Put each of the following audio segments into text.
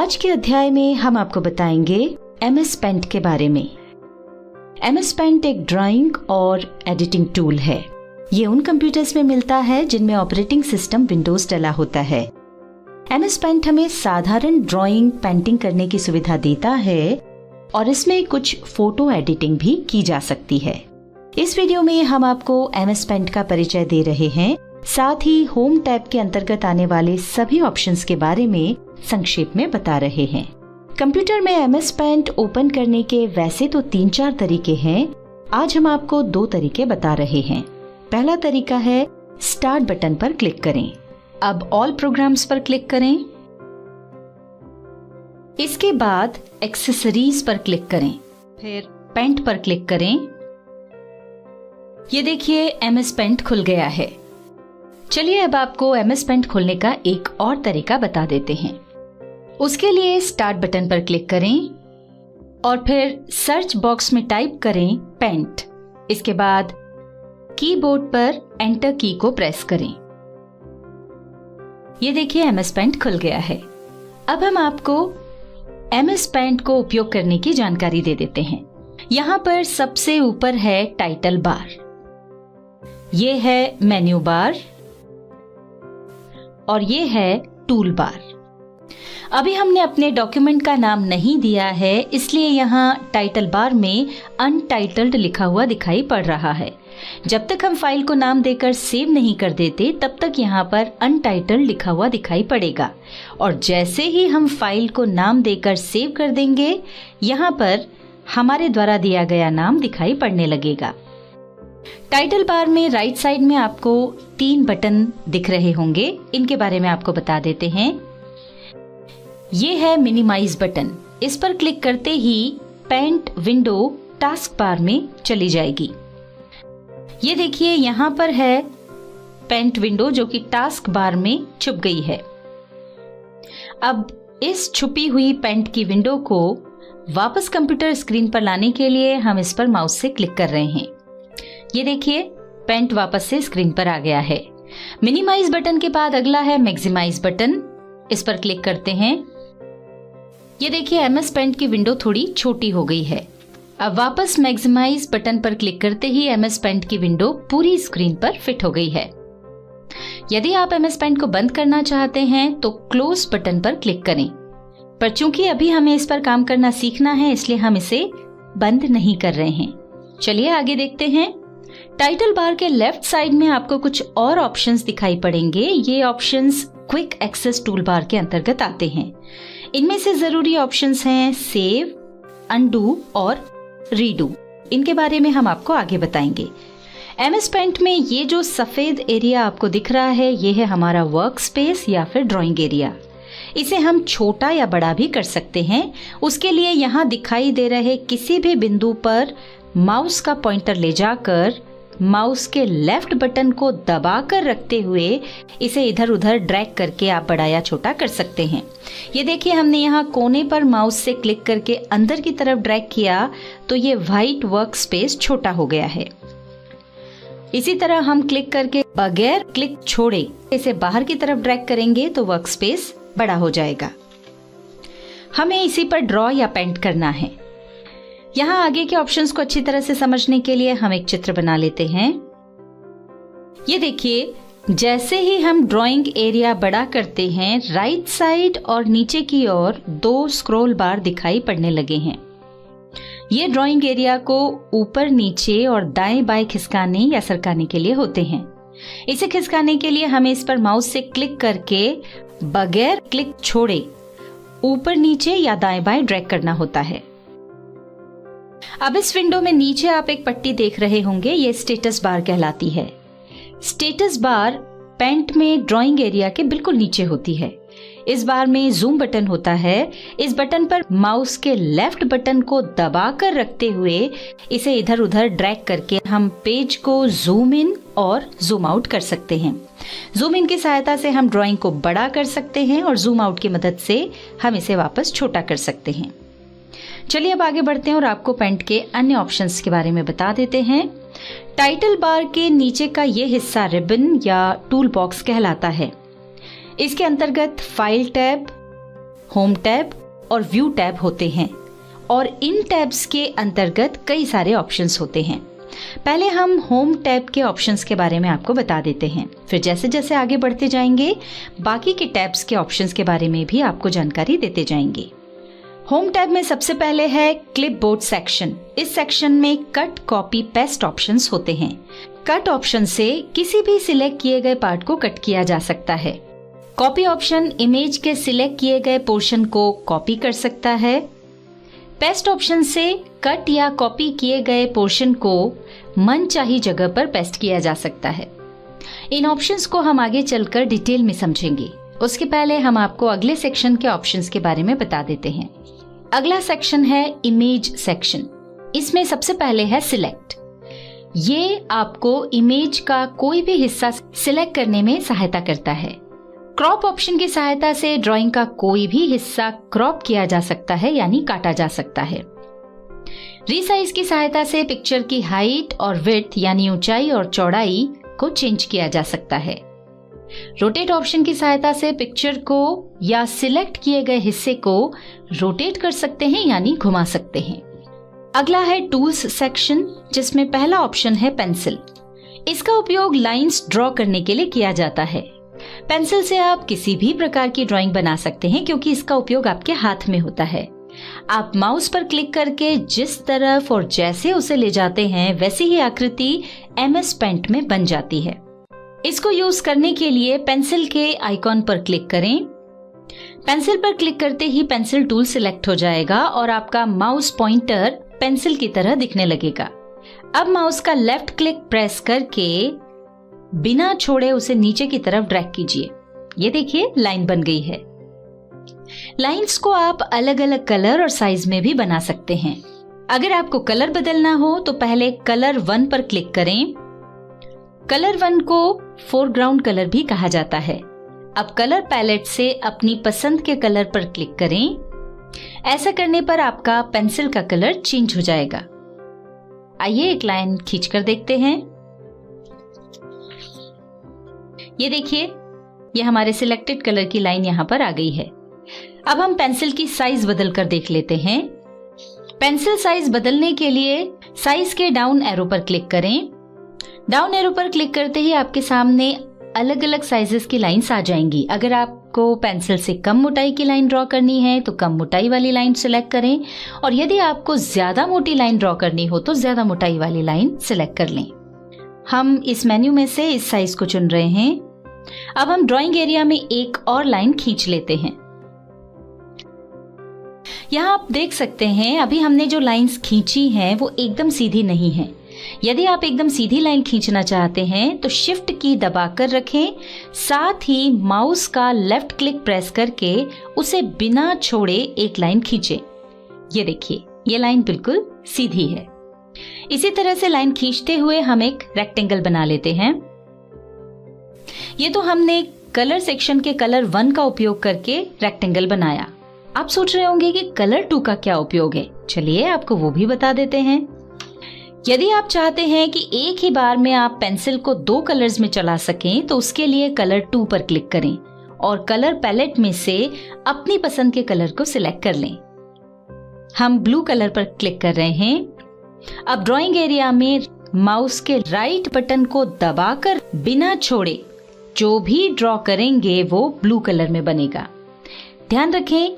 आज के अध्याय में हम आपको बताएंगे MS पेंट के बारे में। MS पेंट एक ड्राइंग और एडिटिंग टूल है। ये उन कंप्यूटर्स में मिलता है जिनमें ऑपरेटिंग सिस्टम विंडोज डला होता है। MS पेंट हमें साधारण ड्राइंग पेंटिंग करने की सुविधा देता है और इसमें कुछ फोटो एडिटिंग भी की जा सकती है। इस वीडियो में हम आपको MS पेंट का परिचय दे रहे हैं, साथ ही होम टैब के अंतर्गत आने वाले सभी ऑप्शंस के बारे में संक्षेप में बता रहे हैं। कंप्यूटर में MS पेंट ओपन करने के वैसे तो 3-4 तरीके हैं। आज हम आपको 2 तरीके बता रहे हैं। पहला तरीका है स्टार्ट बटन पर क्लिक करें। अब ऑल प्रोग्राम्स पर क्लिक करें। इसके बाद एक्सेसरीज पर क्लिक करें, फिर पेंट पर क्लिक करें। ये देखिए MS पेंट खुल गया है। चलिए अब आपको MS पेंट खोलने का एक और तरीका बता देते हैं। उसके लिए स्टार्ट बटन पर क्लिक करें और फिर सर्च बॉक्स में टाइप करें पेंट। इसके बाद कीबोर्ड पर एंटर की को प्रेस करें। ये देखिए MS पेंट खुल गया है। अब हम आपको MS पेंट को उपयोग करने की जानकारी दे देते हैं। यहाँ पर सबसे ऊपर है टाइटल बार, ये है मेन्यू बार और ये है टूल बार। अभी हमने अपने डॉक्यूमेंट का नाम नहीं दिया है, इसलिए यहाँ टाइटल बार में अनटाइटल्ड लिखा हुआ दिखाई पड़ रहा है। जब तक हम फाइल को नाम देकर सेव नहीं कर देते तब तक यहाँ पर अनटाइटल्ड लिखा हुआ दिखाई पड़ेगा, और जैसे ही हम फाइल को नाम देकर सेव कर देंगे यहाँ पर हमारे द्वारा दिया गया नाम दिखाई पड़ने लगेगा। टाइटल बार में राइट साइड में आपको 3 बटन दिख रहे होंगे, इनके बारे में आपको बता देते हैं। ये है मिनिमाइज बटन, इस पर क्लिक करते ही पेंट विंडो टास्क बार में चली जाएगी। ये देखिए यहाँ पर है पेंट विंडो जो कि टास्क बार में छुप गई है। अब इस छुपी हुई पेंट की विंडो को वापस कंप्यूटर स्क्रीन पर लाने के लिए हम इस पर माउस से क्लिक कर रहे हैं। ये देखिए पेंट वापस से स्क्रीन पर आ गया है। मिनिमाइज बटन के बाद अगला है मैक्सिमाइज बटन, इस पर क्लिक करते हैं। ये देखिए MS पेंट की विंडो थोड़ी छोटी हो गई है। अब वापस मैक्सिमाइज बटन पर क्लिक करते ही MS पेंट की विंडो पूरी स्क्रीन पर फिट हो गई है। यदि आप MS पेंट को बंद करना चाहते हैं तो क्लोज बटन पर क्लिक करें, पर चूंकि अभी हमें इस पर काम करना सीखना है इसलिए हम इसे बंद नहीं कर रहे हैं। चलिए आगे देखते हैं। टाइटल बार के लेफ्ट साइड में आपको कुछ और ऑप्शंस दिखाई पड़ेंगे। ये options quick access tool bar के अंतर्गत आते हैं। इनमें से जरूरी ऑप्शंस हैं सेव, अनडू और रीडू। इनके बारे में हम आपको आगे बताएंगे। MS पेंट में ये जो सफेद एरिया आपको दिख रहा है ये है हमारा वर्क स्पेस या फिर ड्राइंग एरिया। इसे हम छोटा या बड़ा भी कर सकते हैं। उसके लिए यहाँ दिखाई दे रहे किसी भी बिंदु पर माउस का पॉइंटर ले जाकर माउस के लेफ्ट बटन को दबाकर रखते हुए इसे इधर उधर ड्रैग करके आप बड़ा या छोटा कर सकते हैं। ये देखिए हमने यहाँ कोने पर माउस से क्लिक करके अंदर की तरफ ड्रैग किया तो ये व्हाइट वर्क स्पेस छोटा हो गया है। इसी तरह हम क्लिक करके बगैर क्लिक छोड़े इसे बाहर की तरफ ड्रैग करेंगे तो वर्क स्पेस बड़ा हो जाएगा। हमें इसी पर ड्रॉ या पेंट करना है। यहाँ आगे के ऑप्शंस को अच्छी तरह से समझने के लिए हम एक चित्र बना लेते हैं। ये देखिए जैसे ही हम ड्राइंग एरिया बड़ा करते हैं राइट साइड और नीचे की ओर 2 स्क्रॉल बार दिखाई पड़ने लगे हैं। ये ड्राइंग एरिया को ऊपर नीचे और दाएं बाएं खिसकाने या सरकाने के लिए होते हैं। इसे खिसकाने के लिए हमें इस पर माउस से क्लिक करके बगैर क्लिक छोड़े ऊपर नीचे या दाएं बाएं ड्रैग करना होता है। अब इस विंडो में नीचे आप एक पट्टी देख रहे होंगे, ये स्टेटस बार कहलाती है। स्टेटस बार पेंट में ड्राइंग एरिया के बिल्कुल नीचे होती है। इस बार में जूम बटन होता है। इस बटन पर माउस के लेफ्ट बटन को दबाकर रखते हुए इसे इधर उधर ड्रैग करके हम पेज को जूम इन और जूम आउट कर सकते हैं। जूम इन की सहायता से हम ड्राइंग को बड़ा कर सकते हैं और जूम आउट की मदद से हम इसे वापस छोटा कर सकते हैं। चलिए अब आगे बढ़ते हैं और आपको पेंट के अन्य ऑप्शंस के बारे में बता देते हैं। टाइटल बार के नीचे का ये हिस्सा रिबन या टूल बॉक्स कहलाता है। इसके अंतर्गत फाइल टैब, होम टैब और व्यू टैब होते हैं और इन टैब्स के अंतर्गत कई सारे ऑप्शंस होते हैं। पहले हम होम टैब के ऑप्शंस के बारे में आपको बता देते हैं, फिर जैसे जैसे आगे बढ़ते जाएंगे बाकी के टैब्स के ऑप्शंस के बारे में भी आपको जानकारी देते जाएंगे। होम टैब में सबसे पहले है क्लिपबोर्ड सेक्शन। इस सेक्शन में कट, कॉपी, पेस्ट ऑप्शंस होते हैं। कट ऑप्शन से किसी भी सिलेक्ट किए गए पार्ट को कट किया जा सकता है। कॉपी ऑप्शन इमेज के सिलेक्ट किए गए पोर्शन को कॉपी कर सकता है। पेस्ट ऑप्शन से कट या कॉपी किए गए पोर्शन को मनचाही जगह पर पेस्ट किया जा सकता है। इन ऑप्शंस को हम आगे चलकर डिटेल में समझेंगे। उसके पहले हम आपको अगले सेक्शन के ऑप्शंस के बारे में बता देते हैं। अगला सेक्शन है इमेज सेक्शन। इसमें सबसे पहले है सिलेक्ट। ये आपको इमेज का कोई भी हिस्सा सिलेक्ट करने में सहायता करता है। क्रॉप ऑप्शन की सहायता से ड्राइंग का कोई भी हिस्सा क्रॉप किया जा सकता है, यानी काटा जा सकता है। रीसाइज की सहायता से पिक्चर की हाइट और विड्थ यानी ऊंचाई और चौड़ाई को चेंज किया जा सकता है। रोटेट ऑप्शन की सहायता से पिक्चर को या सिलेक्ट किए गए हिस्से को रोटेट कर सकते हैं, यानी घुमा सकते हैं। अगला है टूल्स सेक्शन, जिसमें पहला ऑप्शन है पेंसिल। इसका उपयोग लाइंस ड्रॉ करने के लिए किया जाता है। पेंसिल से आप किसी भी प्रकार की ड्राइंग बना सकते हैं क्योंकि इसका उपयोग आपके हाथ में होता है। आप माउस पर क्लिक करके जिस तरफ और जैसे उसे ले जाते हैं वैसी ही आकृति MS पेंट में बन जाती है। इसको यूज करने के लिए पेंसिल के आइकॉन पर क्लिक करें। पेंसिल पर क्लिक करते ही पेंसिल टूल सिलेक्ट हो जाएगा और आपका माउस पॉइंटर पेंसिल की तरह दिखने लगेगा। अब माउस का लेफ्ट क्लिक प्रेस करके बिना छोड़े उसे नीचे की तरफ ड्रैग कीजिए। ये देखिए लाइन बन गई है। लाइंस को आप अलग अलग कलर और साइज में भी बना सकते हैं। अगर आपको कलर बदलना हो तो पहले कलर 1 पर क्लिक करें। कलर 1 को फोरग्राउंड कलर भी कहा जाता है। अब कलर पैलेट से अपनी पसंद के कलर पर क्लिक करें। ऐसा करने पर आपका पेंसिल का कलर चेंज हो जाएगा। आइए एक लाइन खींचकर देखते हैं। ये देखिए, ये हमारे सिलेक्टेड कलर की लाइन यहाँ पर आ गई है। अब हम पेंसिल की साइज बदल कर देख लेते हैं। पेंसिल साइज बदलने के लिए साइज के डाउन एरो पर क्लिक करें। डाउन एरो पर क्लिक करते ही आपके सामने अलग अलग साइजेस की लाइंस आ जाएंगी। अगर आपको पेंसिल से कम मोटाई की लाइन ड्रॉ करनी है तो कम मोटाई वाली लाइन सिलेक्ट करें, और यदि आपको ज्यादा मोटी लाइन ड्रॉ करनी हो तो ज्यादा मोटाई वाली लाइन सिलेक्ट कर लें। हम इस मेन्यू में से इस साइज को चुन रहे हैं। अब हम ड्राइंग एरिया में एक और लाइन खींच लेते हैं। यहाँ आप देख सकते हैं अभी हमने जो लाइंस खींची हैं वो एकदम सीधी नहीं है। यदि आप एकदम सीधी लाइन खींचना चाहते हैं तो शिफ्ट की दबाकर रखें, साथ ही माउस का लेफ्ट क्लिक प्रेस करके उसे बिना छोड़े एक लाइन खींचें। ये देखिए, ये लाइन बिल्कुल सीधी है। इसी तरह से लाइन खींचते हुए हम एक रेक्टेंगल बना लेते हैं। ये तो हमने कलर सेक्शन के कलर 1 का उपयोग करके रेक्टेंगल बनाया। आप सोच रहे होंगे कि कलर 2 का क्या उपयोग है। चलिए आपको वो भी बता देते हैं। यदि आप चाहते हैं कि एक ही बार में आप पेंसिल को 2 कलर्स में चला सकें तो उसके लिए कलर 2 पर क्लिक करें और कलर पैलेट में से अपनी पसंद के कलर को सिलेक्ट कर लें। हम ब्लू कलर पर क्लिक कर रहे हैं। अब ड्राइंग एरिया में माउस के राइट बटन को दबाकर बिना छोड़े जो भी ड्रॉ करेंगे वो ब्लू कलर में बनेगा। ध्यान रखें,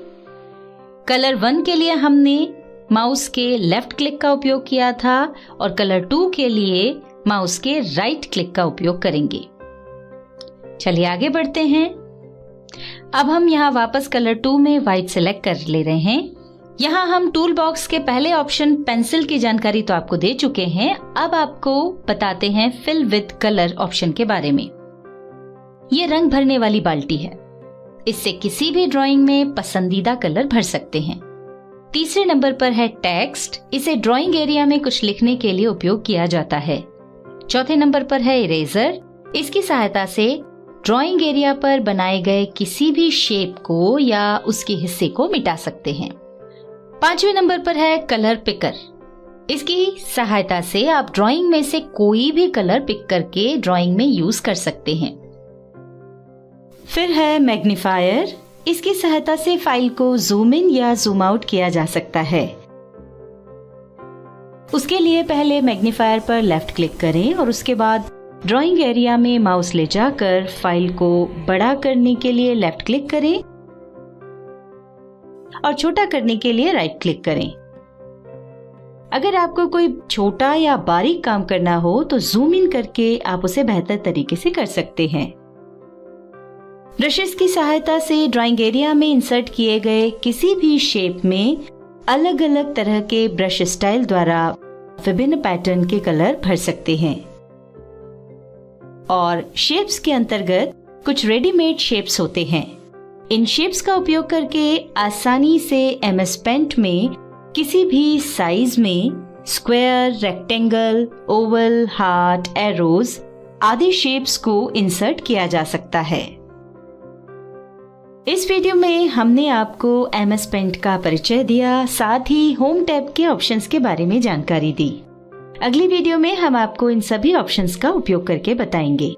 कलर 1 के लिए हमने माउस के लेफ्ट क्लिक का उपयोग किया था और कलर 2 के लिए माउस के राइट क्लिक का उपयोग करेंगे। चलिए आगे बढ़ते हैं। अब हम यहाँ वापस कलर 2 में व्हाइट सिलेक्ट कर ले रहे हैं। यहाँ हम टूल बॉक्स के पहले ऑप्शन पेंसिल की जानकारी तो आपको दे चुके हैं। अब आपको बताते हैं फिल विद कलर ऑप्शन के बारे में। ये रंग भरने वाली बाल्टी है। इससे किसी भी ड्राइंग में पसंदीदा कलर भर सकते हैं। तीसरे नंबर पर है टेक्स्ट। इसे ड्राइंग एरिया में कुछ लिखने के लिए उपयोग किया जाता है। चौथे नंबर पर है इरेजर। इसकी सहायता से ड्राइंग एरिया पर बनाए गए किसी भी शेप को या उसके हिस्से को मिटा सकते हैं। पांचवें नंबर पर है कलर पिकर। इसकी सहायता से आप ड्राइंग में से कोई भी कलर पिक करके ड्राइंग में यूज कर सकते हैं। फिर है मैग्नीफायर। इसकी सहायता से फाइल को जूम इन या जूम आउट किया जा सकता है। उसके लिए पहले मैग्नीफायर पर लेफ्ट क्लिक करें और उसके बाद ड्राइंग एरिया में माउस ले जाकर फाइल को बड़ा करने के लिए लेफ्ट क्लिक करें और छोटा करने के लिए राइट क्लिक करें। अगर आपको कोई छोटा या बारीक काम करना हो तो जूम इन करके आप उसे बेहतर तरीके से कर सकते हैं। ब्रशेस की सहायता से ड्राइंग एरिया में इंसर्ट किए गए किसी भी शेप में अलग अलग तरह के ब्रश स्टाइल द्वारा विभिन्न पैटर्न के कलर भर सकते हैं। और शेप्स के अंतर्गत कुछ रेडीमेड शेप्स होते हैं। इन शेप्स का उपयोग करके आसानी से MS पेंट में किसी भी साइज में square, rectangle, Oval, heart, arrows आदि शेप्स को इंसर्ट किया जा सकता है। इस वीडियो में हमने आपको MS पेंट का परिचय दिया, साथ ही होम टैब के ऑप्शंस के बारे में जानकारी दी। अगली वीडियो में हम आपको इन सभी ऑप्शंस का उपयोग करके बताएंगे।